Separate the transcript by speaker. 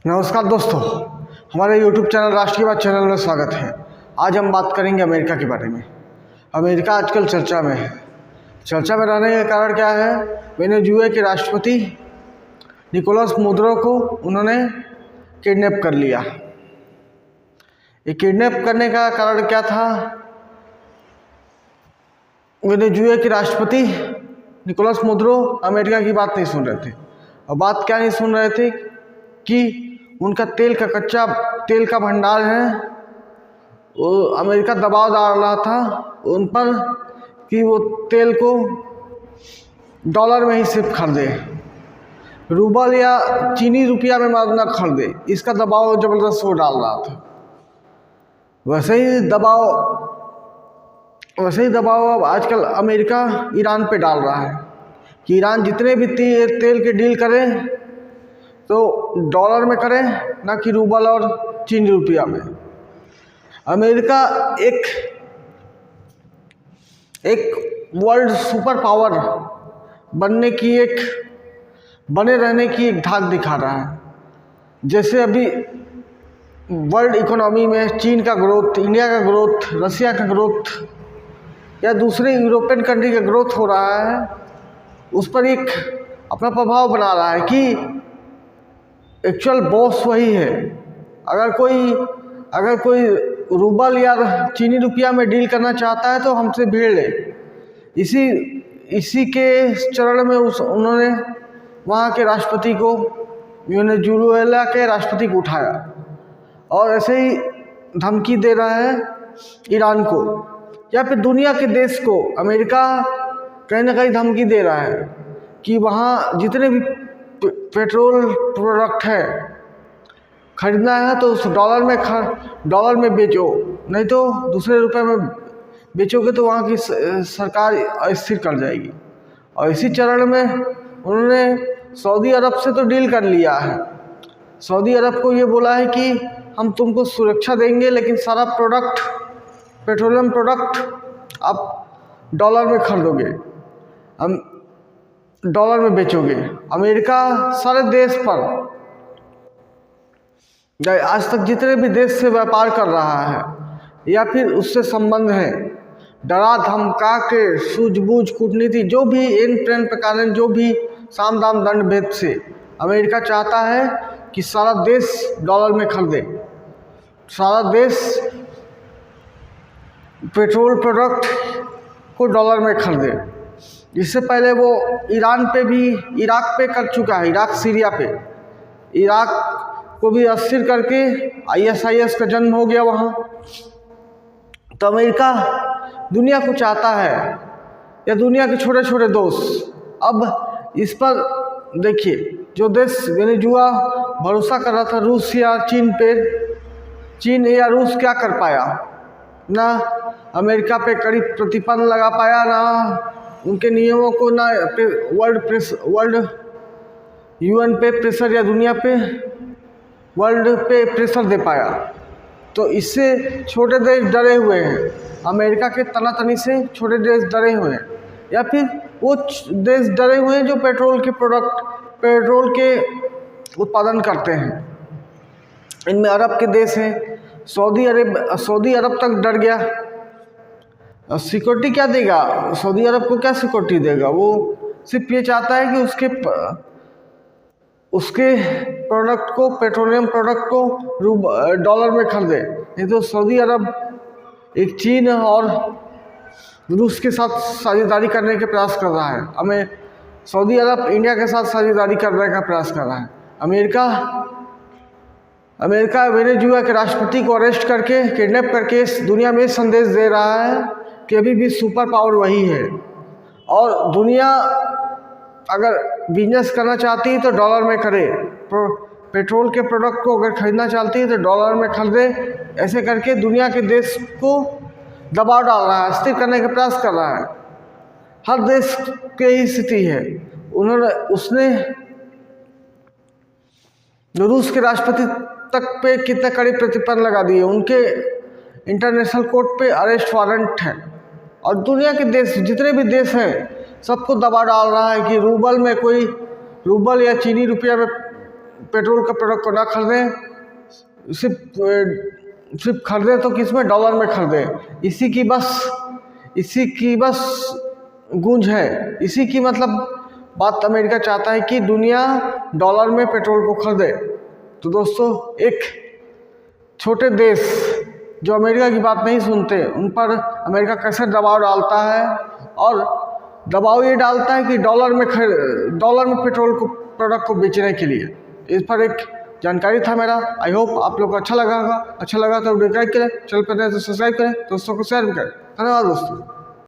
Speaker 1: नमस्कार दोस्तों, हमारे YouTube चैनल राष्ट्रीयवाद चैनल में स्वागत है। आज हम बात करेंगे अमेरिका के बारे में। अमेरिका आजकल चर्चा में है। चर्चा में रहने का कारण क्या है? वेनेजुएला के राष्ट्रपति निकोलस मदुरो को उन्होंने किडनैप कर लिया। ये किडनैप करने का कारण क्या था? वेनेजुएला के राष्ट्रपति निकोलस मदुरो अमेरिका की बात नहीं सुन रहे थे। और बात क्या नहीं सुन रहे थे कि उनका कच्चा तेल का भंडार है, वो अमेरिका दबाव डाल रहा था उन पर कि वो तेल को डॉलर में ही सिर्फ खरीदे, रूबल या चीनी रुपया में न खरीदे। इसका दबाव ज़बरदस्त वो डाल रहा था। वैसे ही दबाव अब आजकल अमेरिका ईरान पे डाल रहा है कि ईरान जितने भी तेल के डील करे तो डॉलर में करें, ना कि रूबल और चीनी रुपया में। अमेरिका एक वर्ल्ड सुपर पावर बने रहने की एक धाक दिखा रहा है। जैसे अभी वर्ल्ड इकोनॉमी में चीन का ग्रोथ, इंडिया का ग्रोथ, रसिया का ग्रोथ या दूसरे यूरोपियन कंट्री का ग्रोथ हो रहा है, उस पर एक अपना प्रभाव बना रहा है कि एक्चुअल बॉस वही है। अगर कोई रूबल या चीनी रुपया में डील करना चाहता है तो हमसे भीड़ ले। इसी के चरण में उन्होंने वहाँ के राष्ट्रपति को, वेनेजुएला के राष्ट्रपति को उठाया और ऐसे ही धमकी दे रहा है ईरान को या फिर दुनिया के देश को। अमेरिका कहीं ना कहीं धमकी दे रहा है कि वहाँ जितने भी पेट्रोल प्रोडक्ट है खरीदना है तो उस डॉलर में बेचो, नहीं तो दूसरे रुपए में बेचोगे तो वहाँ की सरकार अस्थिर कर जाएगी। और इसी चरण में उन्होंने सऊदी अरब से तो डील कर लिया है। सऊदी अरब को ये बोला है कि हम तुमको सुरक्षा देंगे, लेकिन सारा पेट्रोलियम प्रोडक्ट आप डॉलर में खरीदोगे, हम डॉलर में बेचोगे। अमेरिका सारे देश पर आज तक जितने भी देश से व्यापार कर रहा है या फिर उससे संबंध है, डरा धमका के, सूझबूझ, कूटनीति, जो भी इन प्रेम प्रकार, जो भी साम दाम दंड भेद से अमेरिका चाहता है कि सारा देश डॉलर में खरीदे, सारा देश पेट्रोल प्रोडक्ट को डॉलर में खरीदे। इससे पहले वो इराक पे कर चुका है, इराक सीरिया पे। इराक को भी अस्थिर करके ISIS का जन्म हो गया वहाँ। तो अमेरिका दुनिया को चाहता है, या दुनिया के छोटे छोटे दोस्त। अब इस पर देखिए, जो देश वेनेजुएला भरोसा कर रहा था रूस या चीन पे, चीन या रूस क्या कर पाया? ना अमेरिका पे कड़ी प्रतिबंध लगा पाया, ना उनके नियमों को, ना वर्ल्ड UN पे प्रेशर या दुनिया पे वर्ल्ड पे प्रेशर दे पाया। तो इससे छोटे देश डरे हुए हैं, अमेरिका के तनातनी से छोटे देश डरे हुए हैं, या फिर वो देश डरे हुए हैं जो पेट्रोल के उत्पादन करते हैं। इनमें अरब के देश हैं। सऊदी अरब तक डर गया। सिक्योरिटी क्या देगा? सऊदी अरब को क्या सिक्योरिटी देगा? वो सिर्फ ये चाहता है कि उसके प्रोडक्ट को, पेट्रोलियम प्रोडक्ट को डॉलर में खरीदे। नहीं तो सऊदी अरब एक चीन और रूस के साथ साझेदारी करने के प्रयास कर रहा है। सऊदी अरब इंडिया के साथ साझेदारी करने का प्रयास कर रहा है। अमेरिका वेनेजुएला के राष्ट्रपति को अरेस्ट करके, किडनैप करके दुनिया में पेश दे रहा है कि अभी भी सुपर पावर वही है, और दुनिया अगर बिजनेस करना चाहती है तो डॉलर में करे, पेट्रोल के प्रोडक्ट को अगर खरीदना चाहती है तो डॉलर में खरीदे। ऐसे करके दुनिया के देश को दबाव डाल रहा है, अस्थिर करने का प्रयास कर रहा है। हर देश की ही स्थिति है। उसने रूस के राष्ट्रपति तक पे कितने कड़ी प्रतिबंध लगा दिए, उनके इंटरनेशनल कोर्ट पे अरेस्ट वारंट है। और दुनिया के देश, जितने भी देश हैं, सबको दबाव डाल रहा है कि रूबल या चीनी रुपया में पेट्रोल का प्रोडक्ट को ना खरीदें, सिर्फ खरीदें तो किस में, डॉलर में खरीदें। इसी की बस गूंज है, इसी की मतलब बात अमेरिका चाहता है कि दुनिया डॉलर में पेट्रोल को खरीदे। तो दोस्तों, एक छोटे देश जो अमेरिका की बात नहीं सुनते, उन पर अमेरिका कैसे दबाव डालता है, और दबाव ये डालता है कि डॉलर में पेट्रोल को प्रोडक्ट को बेचने के लिए। इस पर एक जानकारी था मेरा। आई होप आप लोग को अच्छा लगा होगा। अच्छा लगा तो वीडियो लाइक करें, चैनल पर नए तो सब्सक्राइब करें, दोस्तों को शेयर भी करें। धन्यवाद दोस्तों।